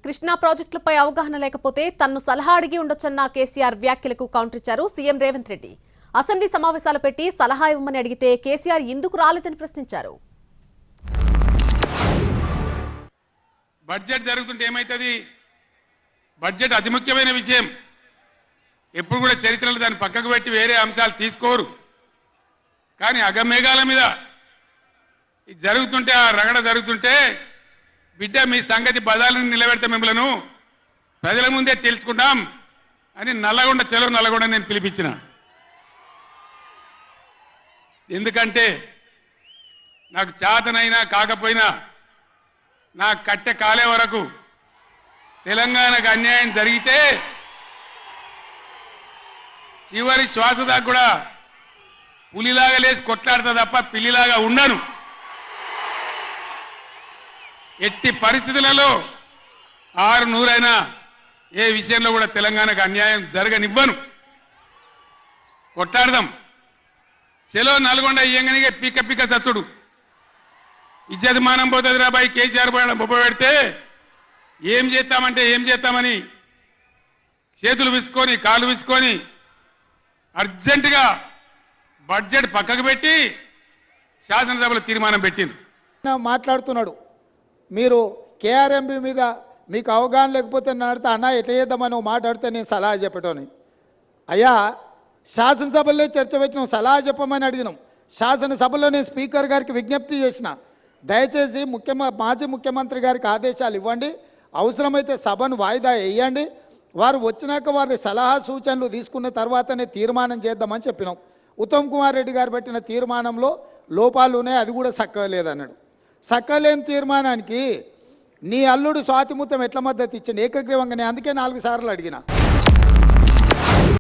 కృష్ణా ప్రాజెక్టులపై అవగాహన లేకపోతే తన్ను సలహా అడిగి ఉండొచ్చన్న కేసీఆర్ వ్యాఖ్యలకు కౌంటర్ ఇచ్చారు సీఎం రేవంత్ రెడ్డి. అసెంబ్లీ సమావేశాలు పెట్టి సలహా ఇవ్వమని అడిగితే కేసీఆర్ ఎందుకు రాలేదని ప్రశ్నించారు. బడ్జెట్ జరుగుతుంటే ఏమైతది? బడ్జెట్ అతి ముఖ్యమైన విషయం. ఎప్పుడు కూడా చరిత్రలో దాన్ని పక్కకు పెట్టి వేరే అంశాలు తీసుకోరు. కానీ అగమేఘాల మీద ఇది జరుగుతుంటే, ఆ రగడ జరుగుతుంటే, బిడ్డ మీ సంగతి బదాలను నిలబెడతా మిమ్మలను ప్రజల ముందే తెలుసుకుంటాం అని నల్లగొండ చెలో నల్లగొండ నేను పిలిపించిన. ఎందుకంటే నాకు చేతనైనా కాకపోయినా నా కట్టె కాలే వరకు తెలంగాణకు అన్యాయం జరిగితే చివరి శ్వాస దాకా కూడా పులిలాగా లేచి కొట్లాడతా తప్ప పిల్లిలాగా ఉండను. ఎట్టి పరిస్థితులలో 600 ఏ విషయంలో కూడా తెలంగాణకు అన్యాయం జరగనివ్వను. కొట్లాడదాం. చెలో నల్గొండ ఇయ్యంగానే పిక్క పిక్క సత్తుడు ఇజ్జత్ మానం పోతుంది రాబాయి. కేసీఆర్ బొబ్బ పెడితే ఏం చేస్తామంటే ఏం చేస్తామని చేతులు విసుకొని కాళ్ళు విసుకొని అర్జెంటుగా బడ్జెట్ పక్కకు పెట్టి శాసనసభలో తీర్మానం పెట్టింది. మాట్లాడుతున్నాడు, మీరు కేఆర్ఎంబి మీద మీకు అవగాహన లేకపోతే నడితే అన్న ఎట్లా చేద్దామని మాట్లాడితే నేను సలహా చెప్పటోని. అయ్యా, శాసనసభలో చర్చ పెట్టినాం, సలహా చెప్పమని అడిగినాం. శాసనసభలో నేను స్పీకర్ గారికి విజ్ఞప్తి చేసిన, దయచేసి మాజీ ముఖ్యమంత్రి గారికి ఆదేశాలు ఇవ్వండి, అవసరమైతే సభను వాయిదా వేయండి, వారు వచ్చినాక వారి సలహా సూచనలు తీసుకున్న తర్వాతనే తీర్మానం చేద్దామని చెప్పినాం. ఉత్తమ్ కుమార్ రెడ్డి గారు పెట్టిన తీర్మానంలో లోపాలు ఉన్నాయి, అది కూడా చక్కగా లేదన్నాడు. చక్కలేని తీర్మానానికి నీ అల్లుడు స్వాతిముత్యం ఎట్లా మద్దతు ఇచ్చింది ఏకగ్రీవంగానే? అందుకే 4 సార్లు అడిగిన.